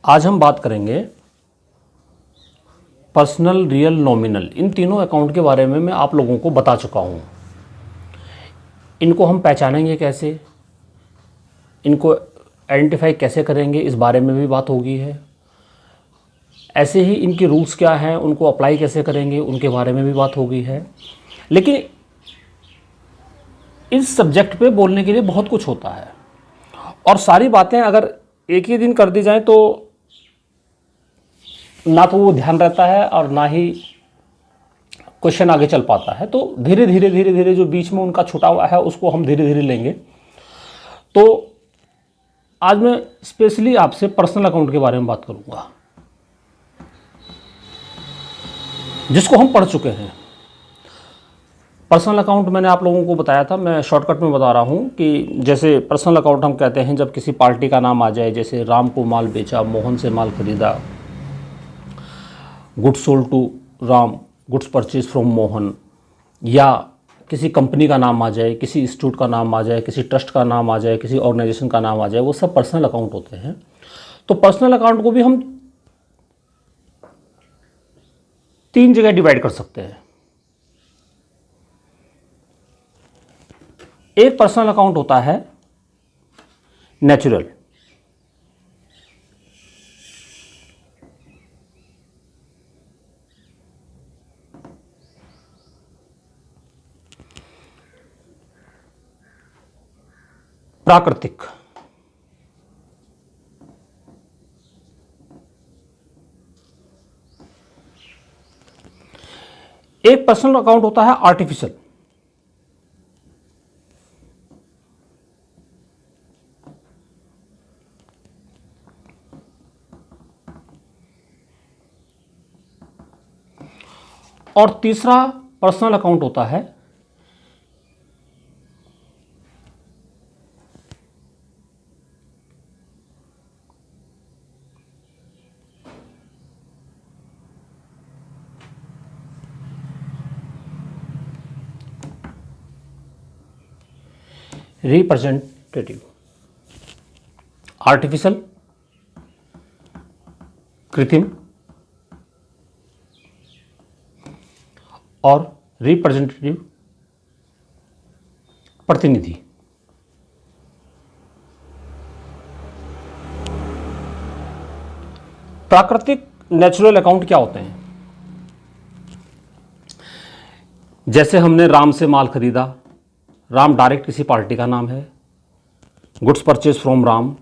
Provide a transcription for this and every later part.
आज हम बात करेंगे पर्सनल, रियल, नॉमिनल। इन तीनों अकाउंट के बारे में मैं आप लोगों को बता चुका हूँ। इनको हम पहचानेंगे कैसे, इनको आइडेंटिफाई कैसे करेंगे, इस बारे में भी बात होगी है। ऐसे ही इनके रूल्स क्या हैं, उनको अप्लाई कैसे करेंगे, उनके बारे में भी बात होगी है। लेकिन इस सब्जेक्ट पे बोलने के लिए बहुत कुछ होता है और सारी बातें अगर एक ही दिन कर दी जाए तो ना तो वो ध्यान रहता है और ना ही क्वेश्चन आगे चल पाता है। तो धीरे धीरे जो बीच में उनका छुटा हुआ है उसको हम धीरे धीरे लेंगे। तो आज मैं स्पेशली आपसे पर्सनल अकाउंट के बारे में बात करूंगा, जिसको हम पढ़ चुके हैं। पर्सनल अकाउंट मैंने आप लोगों को बताया था, मैं शॉर्टकट में बता रहा हूँ कि जैसे पर्सनल अकाउंट हम कहते हैं जब किसी पार्टी का नाम आ जाए, जैसे राम को माल बेचा, मोहन से माल खरीदा, goods sold to Ram, goods purchase from Mohan, या किसी कंपनी का नाम आ जाए, किसी इंस्टीट्यूट का नाम आ जाए, किसी ट्रस्ट का नाम आ जाए, किसी ऑर्गेनाइजेशन का नाम आ जाए, वो सब पर्सनल अकाउंट होते हैं। तो पर्सनल अकाउंट को भी हम 3 जगह डिवाइड कर सकते हैं। एक पर्सनल अकाउंट होता है नेचुरल, प्राकृतिक। एक पर्सनल अकाउंट होता है आर्टिफिशियल। और तीसरा पर्सनल अकाउंट होता है रिप्रेजेंटेटिव। आर्टिफिशियल, कृत्रिम, और रिप्रेजेंटेटिव, प्रतिनिधि। प्राकृतिक नेचुरल अकाउंट क्या होते हैं? जैसे हमने राम से माल खरीदा, राम डायरेक्ट किसी पार्टी का नाम है। Goods purchase from Ram,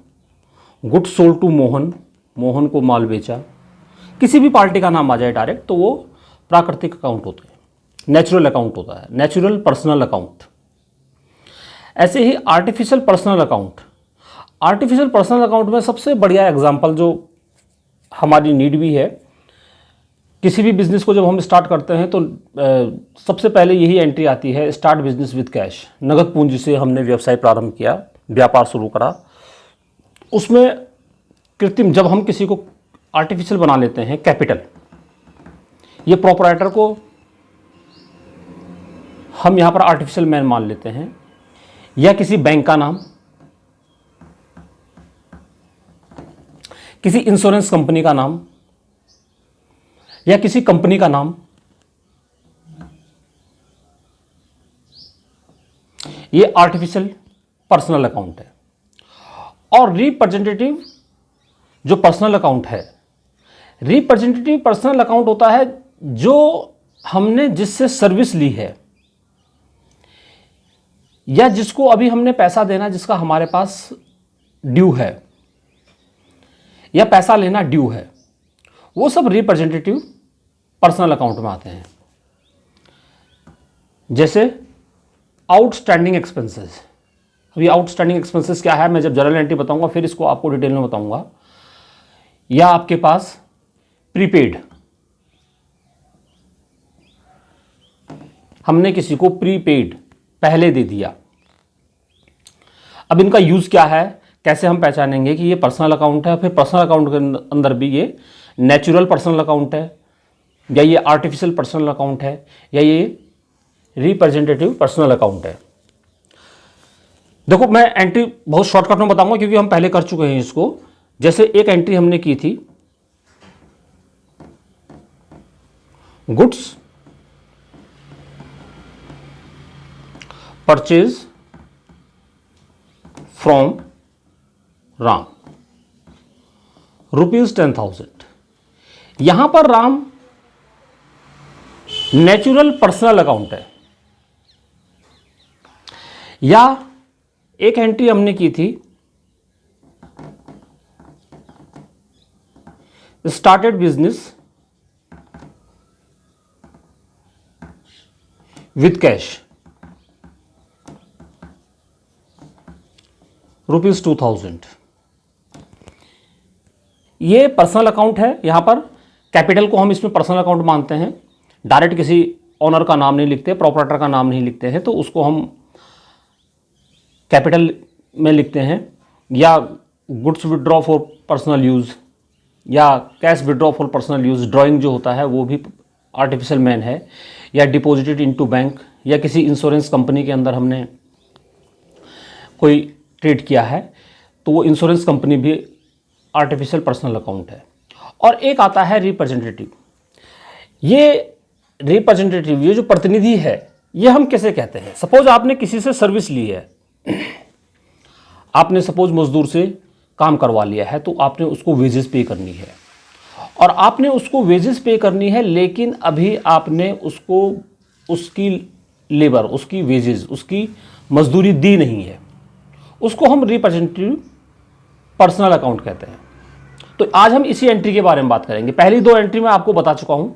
goods sold to Mohan, Mohan को माल बेचा। किसी भी पार्टी का नाम आ जाए डायरेक्ट तो वो प्राकृतिक अकाउंट होते हैं, नेचुरल अकाउंट होता है, नेचुरल पर्सनल अकाउंट। ऐसे ही artificial personal account. Artificial personal account में सबसे बढ़िया एग्जांपल जो हमारी नीड भी है, किसी भी बिजनेस को जब हम स्टार्ट करते हैं तो सबसे पहले यही एंट्री आती है, स्टार्ट बिजनेस विद कैश। नगद पूंजी से हमने व्यवसाय प्रारंभ किया, व्यापार शुरू करा। उसमें कृत्रिम, जब हम किसी को आर्टिफिशियल बना लेते हैं, कैपिटल, ये प्रोपराइटर को हम यहाँ पर आर्टिफिशियल मैन मान लेते हैं, या किसी बैंक का नाम, किसी इंश्योरेंस कंपनी का नाम, या किसी कंपनी का नाम, ये आर्टिफिशियल पर्सनल अकाउंट है। और रिप्रेजेंटेटिव जो पर्सनल अकाउंट है, रिप्रेजेंटेटिव पर्सनल अकाउंट होता है जो हमने जिससे सर्विस ली है या जिसको अभी हमने पैसा देना, जिसका हमारे पास ड्यू है या पैसा लेना ड्यू है, वो सब रिप्रेजेंटेटिव पर्सनल अकाउंट में आते हैं। जैसे आउटस्टैंडिंग एक्सपेंसेस। अभी आउटस्टैंडिंग एक्सपेंसेस क्या है मैं जब जनरल एंट्री बताऊंगा फिर इसको आपको डिटेल में बताऊंगा। या आपके पास प्रीपेड, हमने किसी को प्रीपेड पहले दे दिया। अब इनका यूज क्या है, कैसे हम पहचानेंगे कि ये पर्सनल अकाउंट है? फिर पर्सनल अकाउंट के अंदर भी ये नेचुरल पर्सनल अकाउंट है, या ये आर्टिफिशियल पर्सनल अकाउंट है, या ये रिप्रेजेंटेटिव पर्सनल अकाउंट है। देखो मैं एंट्री बहुत शॉर्टकट में बताऊंगा क्योंकि हम पहले कर चुके हैं इसको। जैसे एक एंट्री हमने की थी, गुड्स परचेज फ्रॉम राम, ₹10,000। यहां पर राम नेचुरल पर्सनल अकाउंट है। या एक एंट्री हमने की थी, स्टार्टेड बिजनेस विथ कैश, ₹2,000। ये पर्सनल अकाउंट है। यहां पर कैपिटल को हम इसमें पर्सनल अकाउंट मानते हैं। डायरेक्ट किसी ऑनर का नाम नहीं लिखते, प्रोपराइटर का नाम नहीं लिखते हैं, तो उसको हम कैपिटल में लिखते हैं। या goods withdraw for personal use या cash withdraw for personal use, drawing जो होता है वो भी आर्टिफिशियल मैन है। या डिपॉजिटेड इनटू बैंक, या किसी इंश्योरेंस कंपनी के अंदर हमने कोई ट्रेड किया है तो वो इंश्योरेंस कंपनी भी आर्टिफिशियल पर्सनल अकाउंट है। और एक आता है रिप्रेजेंटेटिव। ये रिप्रेजेंटेटिव, ये जो प्रतिनिधि है, ये हम कैसे कहते हैं? सपोज आपने किसी से सर्विस ली है, आपने सपोज मजदूर से काम करवा लिया है, तो आपने उसको वेजेस पे करनी है, और आपने उसको वेजेस पे करनी है, लेकिन अभी आपने उसको उसकी लेबर, उसकी वेजेस, उसकी मजदूरी दी नहीं है, उसको हम रिप्रेजेंटेटिव पर्सनल अकाउंट कहते हैं। तो आज हम इसी एंट्री के बारे में बात करेंगे। पहली दो एंट्री मैं आपको बता चुका हूं,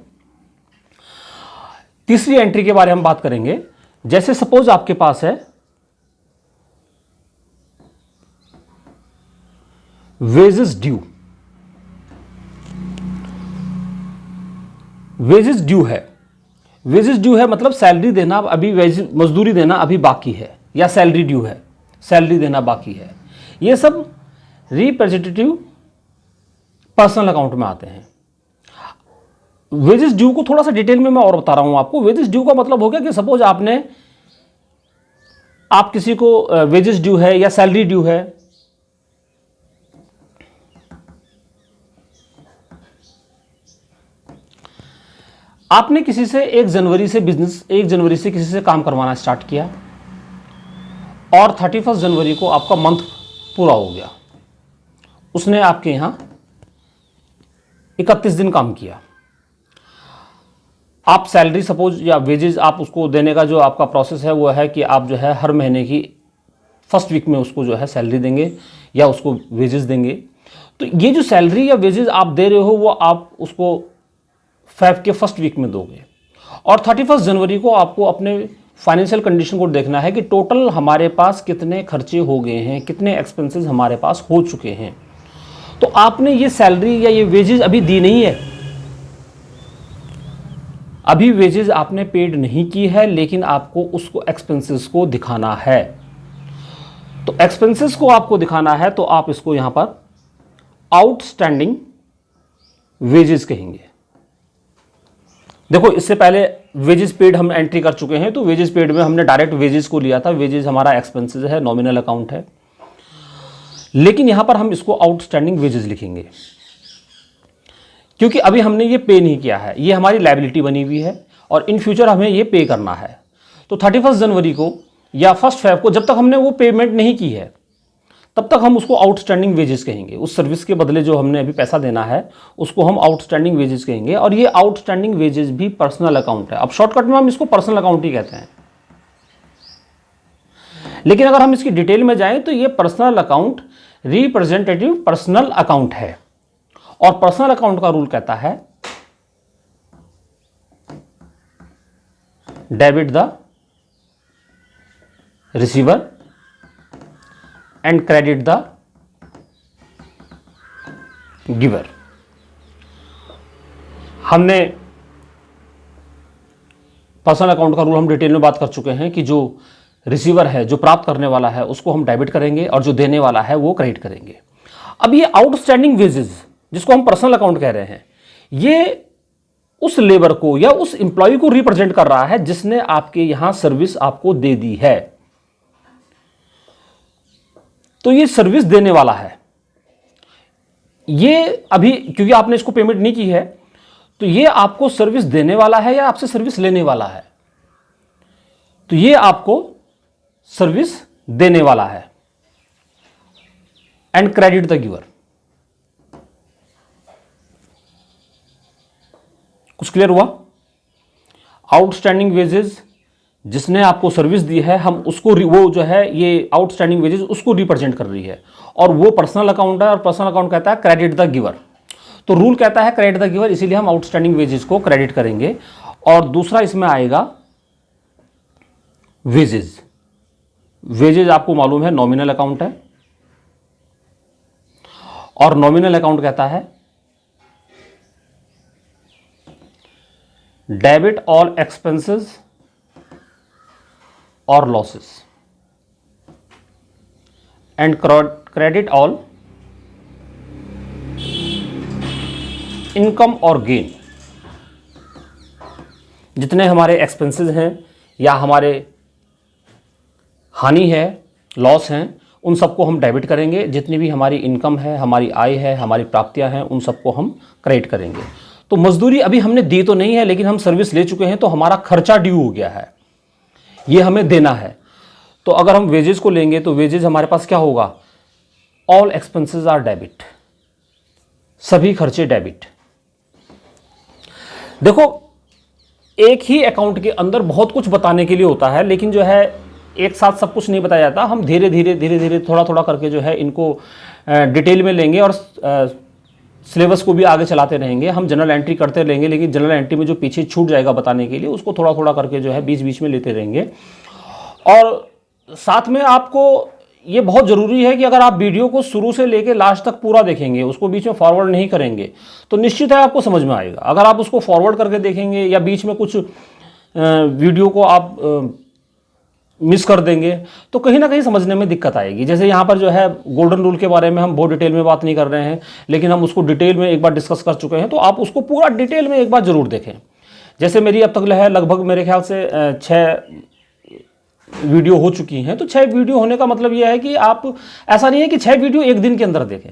तीसरी एंट्री के बारे में बात करेंगे। जैसे सपोज आपके पास है वेजेस ड्यू, वेजेस ड्यू है। वेजेस ड्यू है मतलब सैलरी देना अभी, मजदूरी देना अभी बाकी है, या सैलरी ड्यू है, सैलरी देना बाकी है। ये सब रिप्रेजेंटेटिव पर्सनल अकाउंट में आते हैं। वेजेस ड्यू को थोड़ा सा डिटेल में मैं और बता रहा हूं आपको। वेजेस ड्यू का मतलब हो गया कि सपोज आप किसी को वेजेस ड्यू है या सैलरी ड्यू है, आपने किसी से 1 जनवरी से बिजनेस, 1 जनवरी से किसी से काम करवाना स्टार्ट किया, और 31 जनवरी को आपका मंथ पूरा हो गया। उसने आपके यहां 31 दिन काम किया। आप सैलरी सपोज या वेजेस आप उसको देने का जो आपका प्रोसेस है वो है कि आप जो है हर महीने की फर्स्ट वीक में उसको जो है सैलरी देंगे या उसको वेजेस देंगे। तो ये जो सैलरी या वेजेस आप दे रहे हो वो आप उसको फेब के फर्स्ट वीक में दोगे, और 31 जनवरी को आपको अपने फाइनेंशियल कंडीशन को देखना है कि टोटल हमारे पास कितने खर्चे हो गए हैं, कितने एक्सपेंसेस हमारे पास हो चुके हैं। तो आपने ये सैलरी या ये वेजेस अभी दी नहीं है, अभी वेजेस आपने पेड नहीं की है, लेकिन आपको उसको एक्सपेंसेस को दिखाना है। तो एक्सपेंसेस को आपको दिखाना है, तो आप इसको यहां पर आउटस्टैंडिंग वेजेस कहेंगे। देखो, इससे पहले वेजेस पेड हम एंट्री कर चुके हैं, तो वेजेस पेड में हमने डायरेक्ट वेजेस को लिया था। वेजेस हमारा एक्सपेंसेस है, नॉमिनल अकाउंट है, लेकिन यहां पर हम इसको आउटस्टैंडिंग वेजेस लिखेंगे, क्योंकि अभी हमने ये पे नहीं किया है, ये हमारी लायबिलिटी बनी हुई है और इन फ्यूचर हमें ये पे करना है। तो 31 जनवरी को या 1 फेब को जब तक हमने वो पेमेंट नहीं की है तब तक हम उसको आउटस्टैंडिंग वेजेस कहेंगे। उस सर्विस के बदले जो हमने अभी पैसा देना है उसको हम आउटस्टैंडिंग वेजेस कहेंगे, और ये आउटस्टैंडिंग वेजेस भी पर्सनल अकाउंट है। अब शॉर्टकट में हम इसको पर्सनल अकाउंट ही कहते हैं, लेकिन अगर हम इसकी डिटेल में जाएं तो ये personal account representative personal account है। और पर्सनल अकाउंट का रूल कहता है debit the receiver and credit the giver. हमने पर्सनल अकाउंट का रूल हम डिटेल में बात कर चुके हैं कि जो रिसीवर है, जो प्राप्त करने वाला है, उसको हम डेबिट करेंगे और जो देने वाला है वो क्रेडिट करेंगे। अब ये आउटस्टैंडिंग वेजेस जिसको हम पर्सनल अकाउंट कह रहे हैं, ये उस लेबर को या उस एम्प्लॉय को रिप्रेजेंट कर रहा है जिसने आपके यहां सर्विस आपको दे दी है। तो ये सर्विस देने वाला है। ये अभी क्योंकि आपने इसको पेमेंट नहीं की है, तो ये आपको सर्विस देने वाला है या आपसे सर्विस लेने वाला है? तो ये आपको सर्विस देने वाला है। And credit the giver. कुछ क्लियर हुआ? आउटस्टैंडिंग वेजेस जिसने आपको सर्विस दी है, हम उसको वो जो है ये आउटस्टैंडिंग वेजेस उसको रिप्रेजेंट कर रही है, और वो पर्सनल अकाउंट है, और पर्सनल अकाउंट कहता है क्रेडिट द गिवर। तो रूल कहता है क्रेडिट द गिवर, इसीलिए हम आउटस्टैंडिंग वेजेस को क्रेडिट करेंगे। और दूसरा इसमें आएगा वेजेस। वेजेस आपको मालूम है नॉमिनल अकाउंट है, और नॉमिनल अकाउंट कहता है डेबिट ऑल एक्सपेंसेस और losses and credit all income और गेन। जितने हमारे एक्सपेंसेस हैं या हमारे हानि है, लॉस हैं, उन सबको हम डेबिट करेंगे। जितनी भी हमारी इनकम है, हमारी आय है, हमारी प्राप्तियां हैं, उन सबको हम क्रेडिट करेंगे। तो मजदूरी अभी हमने दी तो नहीं है, लेकिन हम सर्विस ले चुके हैं, तो हमारा खर्चा ड्यू हो गया है, ये हमें देना है। तो अगर हम वेजेस को लेंगे तो वेजेस हमारे पास क्या होगा? ऑल एक्सपेंसेस आर डेबिट, सभी खर्चे डेबिट। देखो, एक ही अकाउंट के अंदर बहुत कुछ बताने के लिए होता है, लेकिन जो है एक साथ सब कुछ नहीं बताया जाता। हम धीरे धीरे थोड़ा थोड़ा करके जो है इनको डिटेल में लेंगे, और सिलेबस को भी आगे चलाते रहेंगे। हम जनरल एंट्री करते रहेंगे, लेकिन जनरल एंट्री में जो पीछे छूट जाएगा बताने के लिए, उसको थोड़ा थोड़ा करके जो है बीच बीच में लेते रहेंगे। और साथ में आपको ये बहुत ज़रूरी है कि अगर आप वीडियो को शुरू से लेकर लास्ट तक पूरा देखेंगे, उसको बीच में फॉरवर्ड नहीं करेंगे, तो निश्चित है आपको समझ में आएगा। अगर आप उसको फॉरवर्ड करके देखेंगे या बीच में कुछ वीडियो को आप मिस कर देंगे, तो कहीं ना कहीं समझने में दिक्कत आएगी। जैसे यहाँ पर जो है गोल्डन रूल के बारे में हम बहुत डिटेल में बात नहीं कर रहे हैं, लेकिन हम उसको डिटेल में एक बार डिस्कस कर चुके हैं, तो आप उसको पूरा डिटेल में एक बार ज़रूर देखें। जैसे मेरी अब तक है लगभग मेरे ख्याल से 6 वीडियो हो चुकी हैं। तो 6 वीडियो होने का मतलब यह है कि आप, ऐसा नहीं है कि 6 वीडियो एक दिन के अंदर देखें।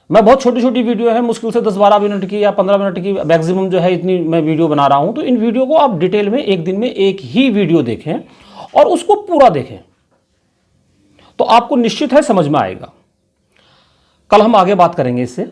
मैं बहुत छोटी छोटी वीडियो है, मुश्किल से 10-12 मिनट की या 15 मिनट की मैक्सिमम जो है, इतनी मैं वीडियो बना रहा हूं। तो इन वीडियो को आप डिटेल में एक दिन में एक ही वीडियो देखें और उसको पूरा देखें, तो आपको निश्चित है समझ में आएगा। कल हम आगे बात करेंगे इससे।